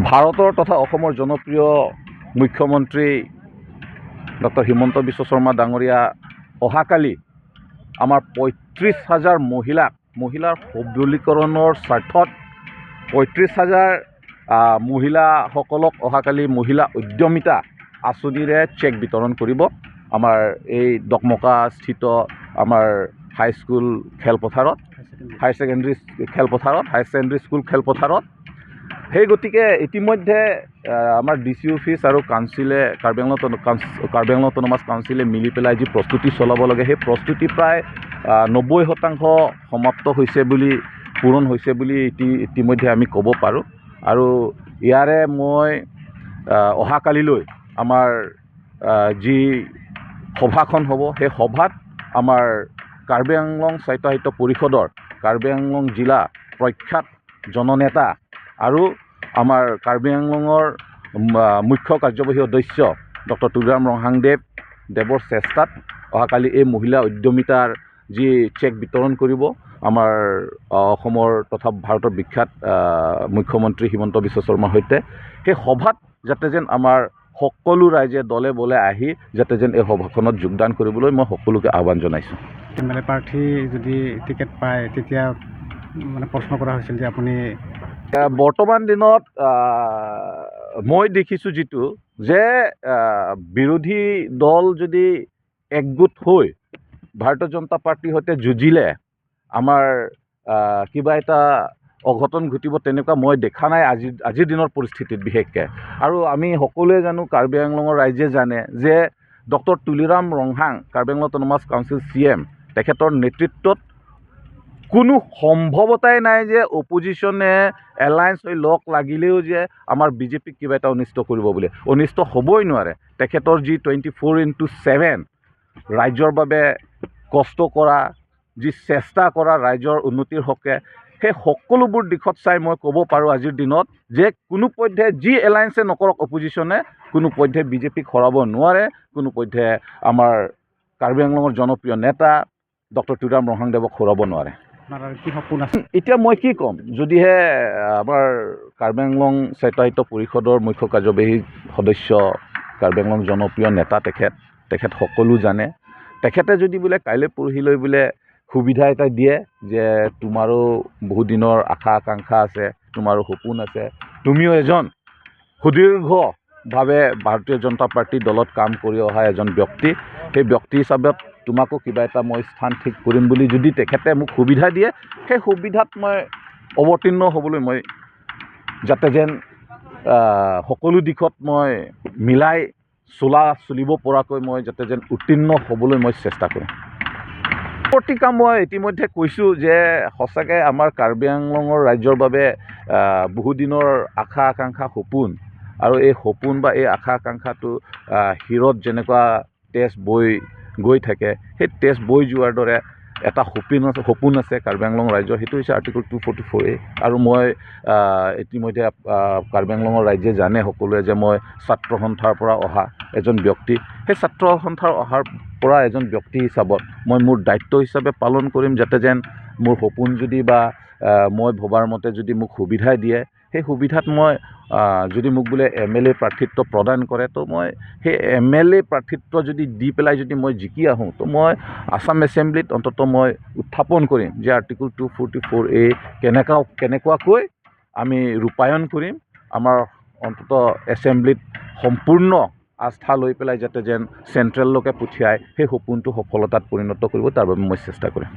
ভাৰতৰ তথা অসমৰ জনপ্ৰিয় মুখ্যমন্ত্ৰী ডক্টৰ হিমন্ত বিশ্ব শৰ্মা ডাঙৰীয়া অহাকালি আমাৰ ৩৫,০০০ মহিলাৰ সবলীকৰণৰ স্বাৰ্থত ৩৫,০০০ মহিলাসকলক অহাকালি মহিলা উদ্যমিতা আঁচনিৰে চেক বিতৰণ কৰিব। আমাৰ এই ডকমকাস্থিত আমাৰ হাইস্কুল খেলপথাৰত, হায়াৰ ছেকেণ্ডেৰী স্কুল খেলপথাৰত। সেই গতিকে ইতিমধ্যে আমাৰ DC অফিচ আৰু কাউন্সিলে কাৰ্বি আংলং অট'নমাছ কাউন্সিলে মিলি পেলাই যি প্ৰস্তুতি চলাব লাগে, সেই প্ৰস্তুতি প্ৰায় ৯০% সমাপ্ত হৈছে বুলি, পূৰণ হৈছে বুলি ইতিমধ্যে আমি ক'ব পাৰোঁ। আৰু ইয়াৰে মই অহাকালিলৈ আমাৰ যি সভাখন হ'ব, সেই সভাত আমাৰ কাৰ্বি আংলং স্বায়ত্তশাসিত পৰিষদৰ কাৰ্বি আংলং জিলা প্ৰখ্যাত জননেতা আৰু আমাৰ কাৰ্বি আংলঙৰ মুখ্য কাৰ্যবাহী সদস্য ডক্টৰ তুলিৰাম ৰংহাংদেৱৰ চেষ্টাত অহাকালি এই মহিলা উদ্যমিতাৰ যি চেক বিতৰণ কৰিব আমাৰ অসমৰ তথা ভাৰতৰ বিখ্যাত মুখ্যমন্ত্ৰী হিমন্ত বিশ্ব শৰ্মাৰ সৈতে, সেই সভাত যাতে যেন আমাৰ সকলো ৰাইজে দলে বলে আহি যাতে যেন এই সভাখনত যোগদান কৰিবলৈ মই সকলোকে আহ্বান জনাইছোঁ। MLA প্ৰাৰ্থী যদি টিকেট পায় তেতিয়া মানে প্ৰশ্ন কৰা হৈছিল যে আপুনি বৰ্তমান দিনত মই দেখিছোঁ যিটো যে বিৰোধী দল যদি একগোট হৈ ভাৰতীয় জনতা পাৰ্টীৰ সৈতে যুঁজিলে আমাৰ কিবা এটা অঘটন ঘটিব, তেনেকুৱা মই দেখা নাই আজিৰ দিনৰ পৰিস্থিতিত বিশেষকৈ। আৰু আমি সকলোৱে জানো, কাৰ্বি আংলঙৰ ৰাইজে জানে যে doctor Tuliram Ronghang Karbi Anglong autonomous council CM তেখেতৰ নেতৃত্বত কোনো সম্ভৱতাই নাই যে অপজিশ্যনে এলায়েন্স হৈ লগ লাগিলেও যে আমাৰ BJPক কিবা এটা অনিষ্ট কৰিব বুলি। অনিষ্ট হ'বই নোৱাৰে। তেখেতৰ যি 24/7 ৰাইজৰ বাবে কষ্ট কৰা, যি চেষ্টা কৰা ৰাইজৰ উন্নতিৰ হকে, সেই সকলোবোৰ দিশত চাই মই ক'ব পাৰোঁ আজিৰ দিনত যে কোনোপধ্যে যি এলায়েন্সে নকৰক অপজিশ্যনে, কোনোপধ্যে BJPক হৰাব নোৱাৰে, কোনোপধ্যে আমাৰ কাৰ্বি আংলঙৰ জনপ্ৰিয় নেতা ডক্টৰ তুলিৰাম ৰংহাংদেৱক হৰাব নোৱাৰে। কি সপোন আছে? এতিয়া মই কি ক'ম, যদিহে আমাৰ কাৰ্বি আংলং স্বায়ত্তশাসিত পৰিষদৰ মুখ্য কাৰ্যবাহী সদস্য, কাৰ্বি আংলং জনপ্ৰিয় নেতা তেখেত সকলো জানে, তেখেতে যদি বোলে কাইলৈ পৰহিলৈ বোলে সুবিধা এটা দিয়ে যে তোমাৰো বহুদিনৰ আশা আকাংক্ষা আছে, তোমাৰো সপোন আছে, তুমিও এজন সুদীৰ্ঘভাৱে ভাৰতীয় জনতা পাৰ্টীৰ দলত কাম কৰি অহা এজন ব্যক্তি, সেই ব্যক্তি হিচাপত তোমাকো কিবা এটা মই স্থান ঠিক কৰিম বুলি যদি তেখেতে মোক সুবিধা দিয়ে, সেই সুবিধাত মই অৱতীৰ্ণ হ'বলৈ মই যাতে যেন সকলো দিশত মই মিলাই চলিব পৰাকৈ মই যাতে যেন উত্তীৰ্ণ হ'বলৈ মই চেষ্টা কৰিম। প্ৰতিকা মই ইতিমধ্যে কৈছোঁ যে সঁচাকৈ আমাৰ কাৰ্বি আংলঙৰ ৰাজ্যৰ বাবে বহুদিনৰ আশা আকাংক্ষা সপোন, আৰু এই সপোন বা এই আশা আকাংক্ষাটো হিৰত যেনেকুৱা তেজ বৈ গৈ থাকে, সেই তেজ বৈ যোৱাৰ দৰে এটা সপোন আছে কাৰ্বি আংলং ৰাইজৰ, সেইটো হৈছে আৰ্টিকল 244A। আৰু মই ইতিমধ্যে কাৰ্বি আংলঙৰ ৰাইজে জানে সকলোৱে যে মই ছাত্ৰ সন্থাৰ পৰা অহা এজন ব্যক্তি, সেই ছাত্ৰ সন্থাৰ অহাৰ পৰা এজন ব্যক্তি হিচাপত মই মোৰ দায়িত্ব হিচাপে পালন কৰিম যাতে যেন মোৰ সপোন যদি বা মই ভবাৰ মতে যদি মোক সুবিধা দিয়ে, সেই সুবিধাত মই যদি মোক বোলে MLA প্ৰাৰ্থিত্ব প্ৰদান কৰে, তো মই সেই MLA প্ৰাৰ্থিত্ব যদি দি পেলাই যদি মই জিকি আহোঁ, তো মই আছাম এছেম্বলিত অন্ততঃ মই উত্থাপন কৰিম যে আৰ্টিকল 244A কেনেকুৱাকৈ আমি ৰূপায়ণ কৰিম, আমাৰ অন্ততঃ এছেম্বলিত সম্পূৰ্ণ আস্থা লৈ পেলাই যাতে যেন চেণ্ট্ৰেললৈকে পঠিয়াই সেই সপোনটো সফলতাত পৰিণত কৰিব, তাৰ বাবে মই চেষ্টা কৰিম।